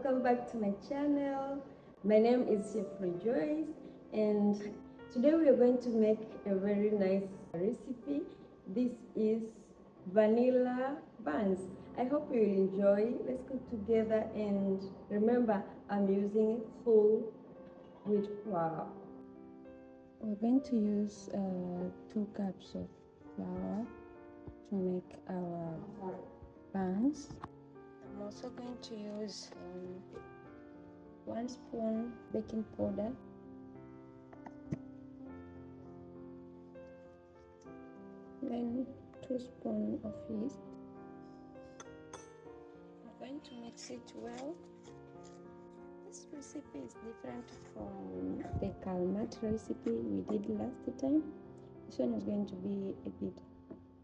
welcome back to my channel. My name is Chef Rejoice, and today we are going to make a very nice recipe. This is vanilla buns. I hope you will enjoy. Let's cook together, and remember, I'm using whole wheat flour. We're going to use 2 cups of flour to make our buns. I'm also going to use 1 spoon baking powder, then 2 spoons of yeast. I'm going to mix it well. This recipe is different from the calmat recipe we did last time. This one is going to be a bit,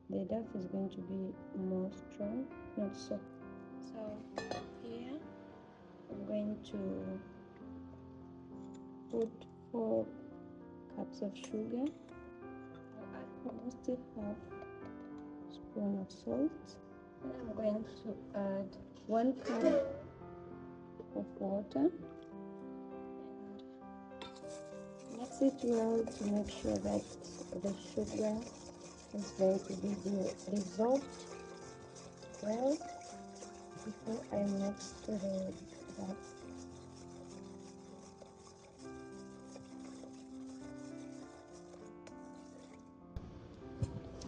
the dough is going to be more strong, not soft. So here I'm going to put 4 cups of sugar. I'll add almost half spoon of salt. And I'm going to add 1 cup of water and mix it well to make sure that the sugar is going to be dissolved well before I mix to the dough.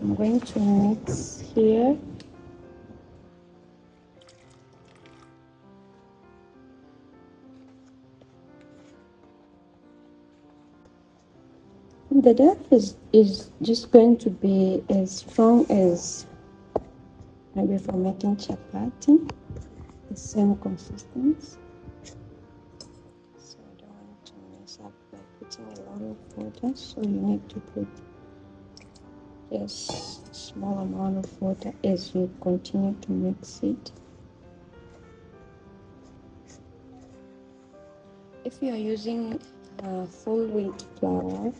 I'm going to mix here. The dough is just going to be as strong as maybe for making chapati, the same consistency. So I don't want to mess up by putting a lot of water, so you need to put just a small amount of water as you continue to mix it. If you are using full wheat flour,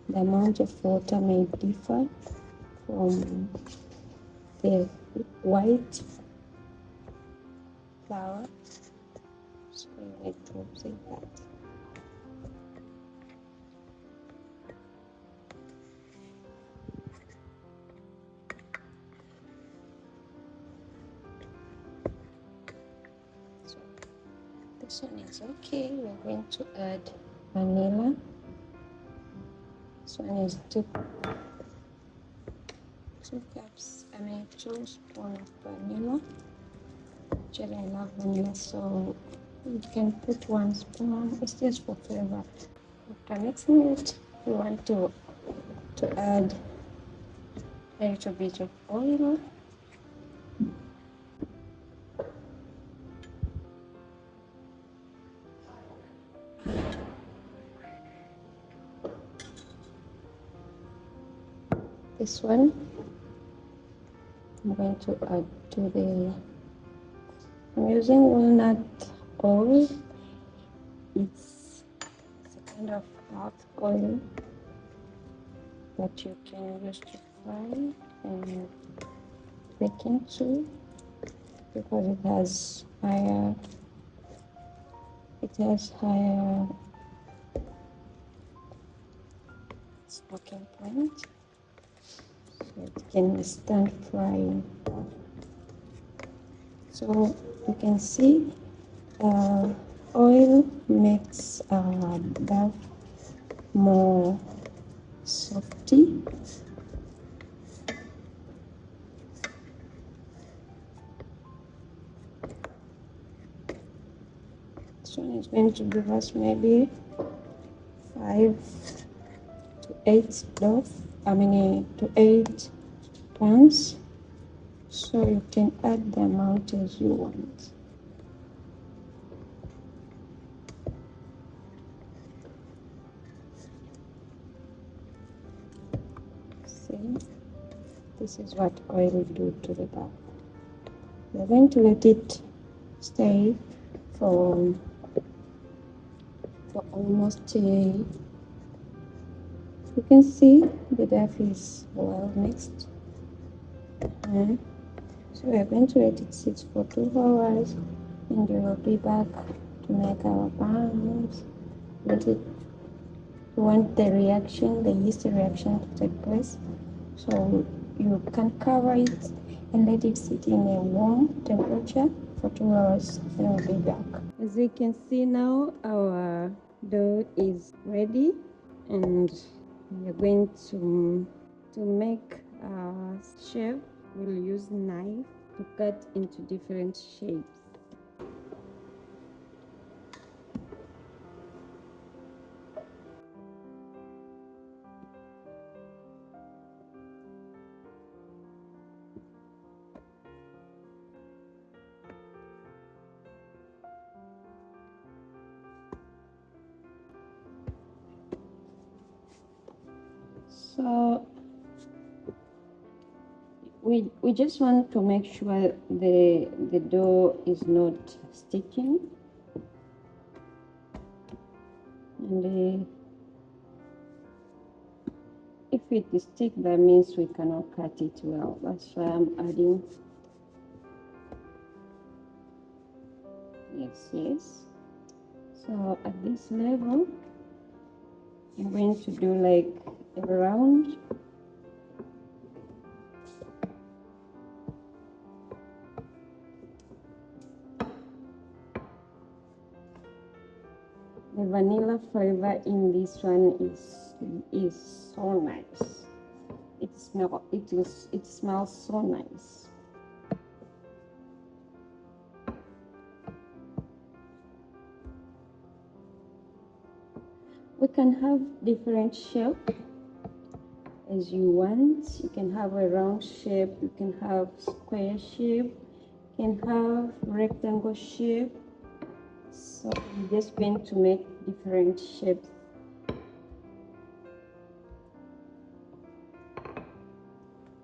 the amount of water may differ from the white flour, so you need to observe that. So this one is okay. We're going to add vanilla. This one is 2 cups, 2 spoons of vanilla. Actually, I love vanilla, so you can put 1 spoon. It's just for flavor. After mixing it, you want to add a little bit of oil. This one I'm going to add to the, I'm using walnut oil. It's a kind of hot oil that you can use to fry and bake into, because it has higher smoking point, so it can withstand frying. So you can see oil makes dough more softy. This one is going to give us maybe 5 to 8 to 8 pounds. So you can add the amount as you want. See, this is what oil will do to the dough. We're going to let it stay for almost you can see the dough is well mixed. So we're going to let it sit for 2 hours and we will be back to make our buns. Let it, we want the reaction, the yeast reaction to take place. So you can cover it and let it sit in a warm temperature for 2 hours, and we'll be back. As you can see now, our dough is ready, and we're going to make a shape. We'll use knife to cut into different shapes. So we just want to make sure the dough is not sticking, and if it is stick, that means we cannot cut it well. That's why I'm adding. Yes. So at this level, I'm going to do like a round. The vanilla flavor in this one is so nice. It smells so nice. We can have different shape as you want. You can have a round shape, you can have square shape, you can have rectangle shape. So I'm just going to make different shapes.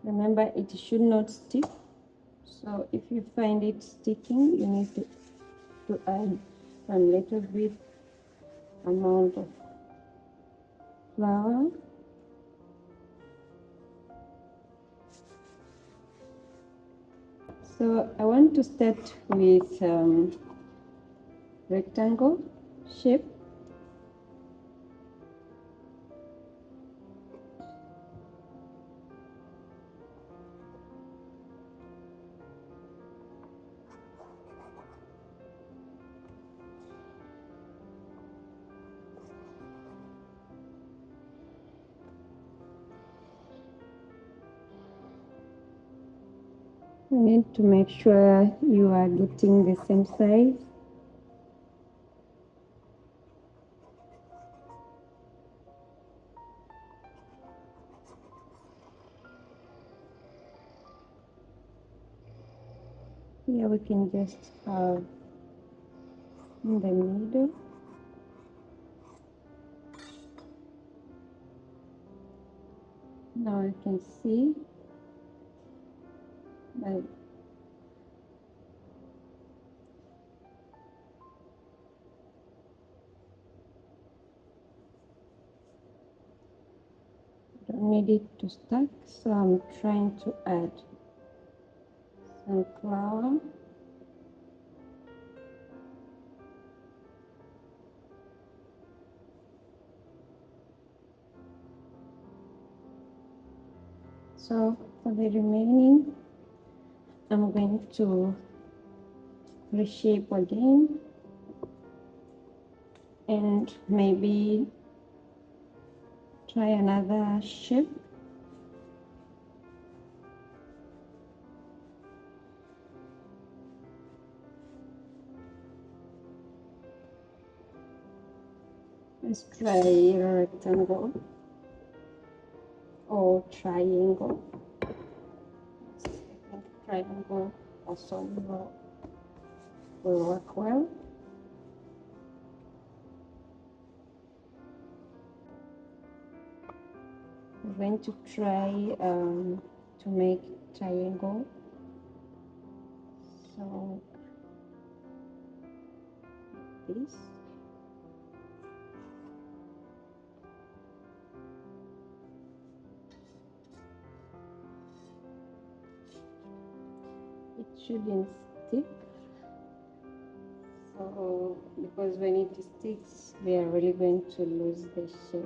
Remember, it should not stick. So if you find it sticking, you need to add a little bit amount of flour. So I want to start with rectangle shape. You need to make sure you are getting the same size. Here we can just have in the middle. Now you can see that don't need it to stack, so I'm trying to add some flour. So for the remaining, I'm going to reshape again and maybe try another shape. Let's try a rectangle or triangle. I think triangle also will work well. I'm going to try to make triangle. So this. It shouldn't stick. So because when it sticks, we are really going to lose the shape.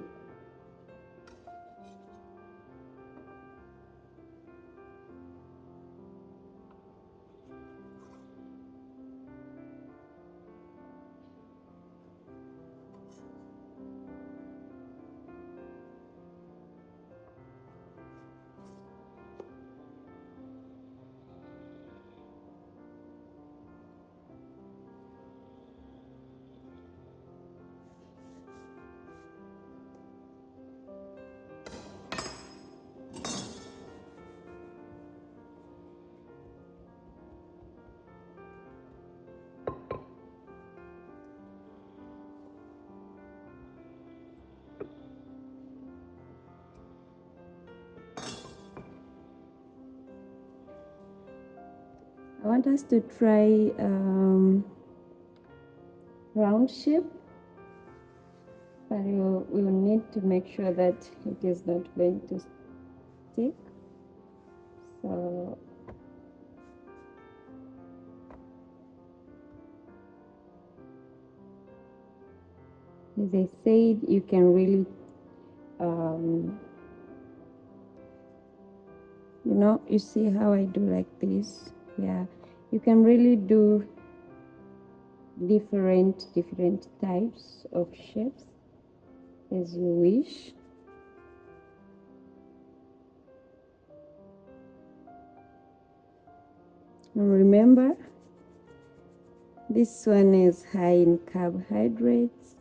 I want us to try round shape, but you will need to make sure that it is not going to stick. So as I said, you can really you know, you see how I do like this? Yeah, you can really do different types of shapes as you wish. And remember, this one is high in carbohydrates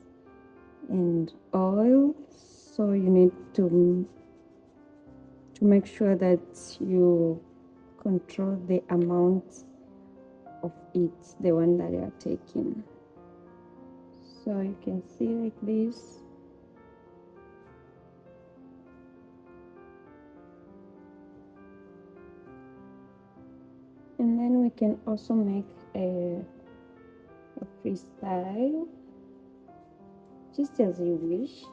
and oil, so you need to make sure that you control the amount of it, the one that you are taking. So you can see like this. And then we can also make a freestyle, just as you wish.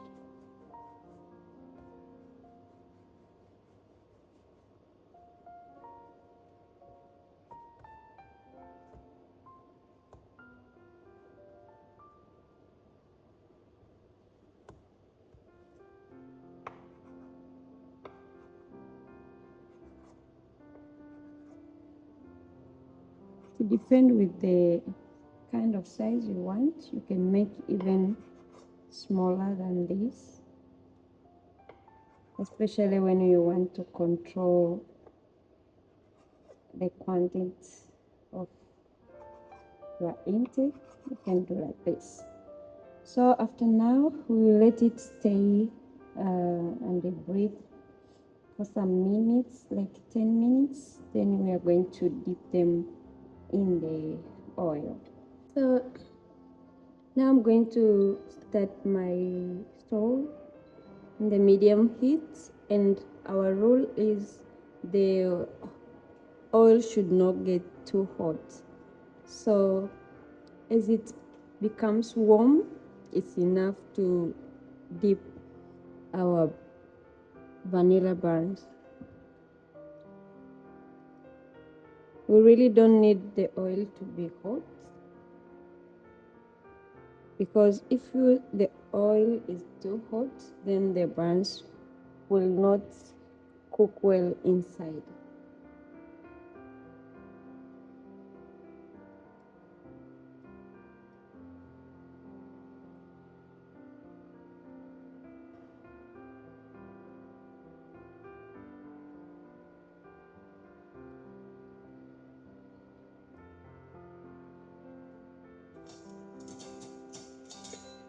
To depend with the kind of size you want, you can make even smaller than this, especially when you want to control the quantity of your intake. You can do like this. So after now, we will let it stay and breathe for some minutes, like 10 minutes. Then we are going to dip them in the oil. So now I'm going to start my stove in the medium heat, and our rule is the oil should not get too hot. So as it becomes warm, it's enough to dip our vanilla buns. We really don't need the oil to be hot, because if the oil is too hot, then the buns will not cook well inside.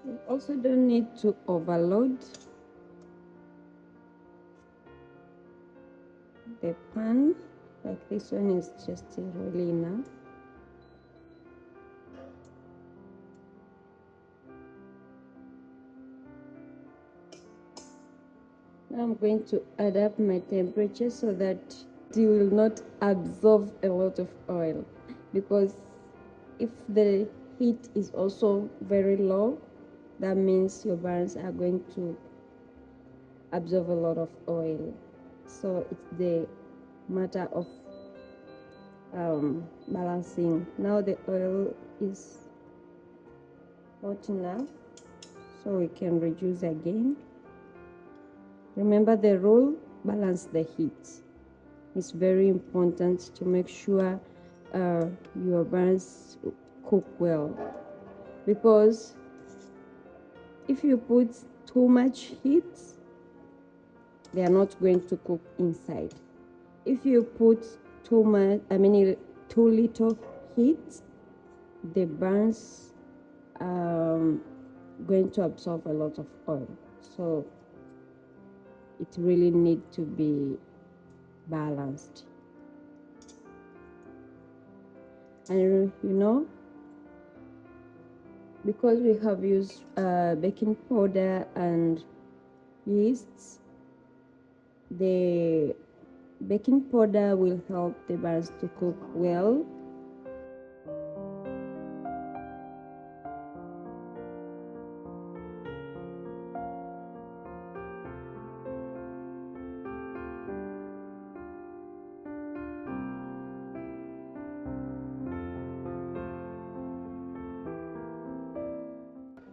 You also don't need to overload the pan, like this one is just really enough. Now I'm going to add up my temperature so that it will not absorb a lot of oil, because if the heat is also very low, that means your buns are going to absorb a lot of oil. So it's the matter of balancing. Now the oil is hot enough, so we can reduce again. Remember the rule, balance the heat. It's very important to make sure your buns cook well, because if you put too much heat, they are not going to cook inside. If you put too little heat, the buns going to absorb a lot of oil. So it really needs to be balanced. And because we have used baking powder and yeast, the baking powder will help the buns to cook well.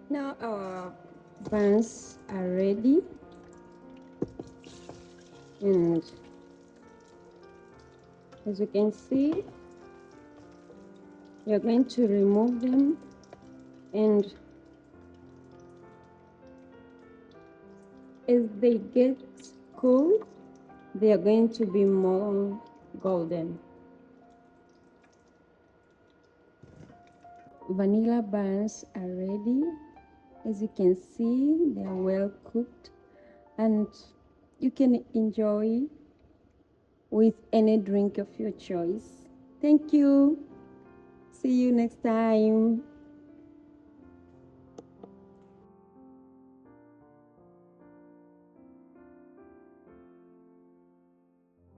Now our buns are ready, and as you can see, we are going to remove them, and as they get cold, they are going to be more golden. Vanilla buns are ready. As you can see, they are well cooked, and you can enjoy with any drink of your choice. Thank you. See you next time.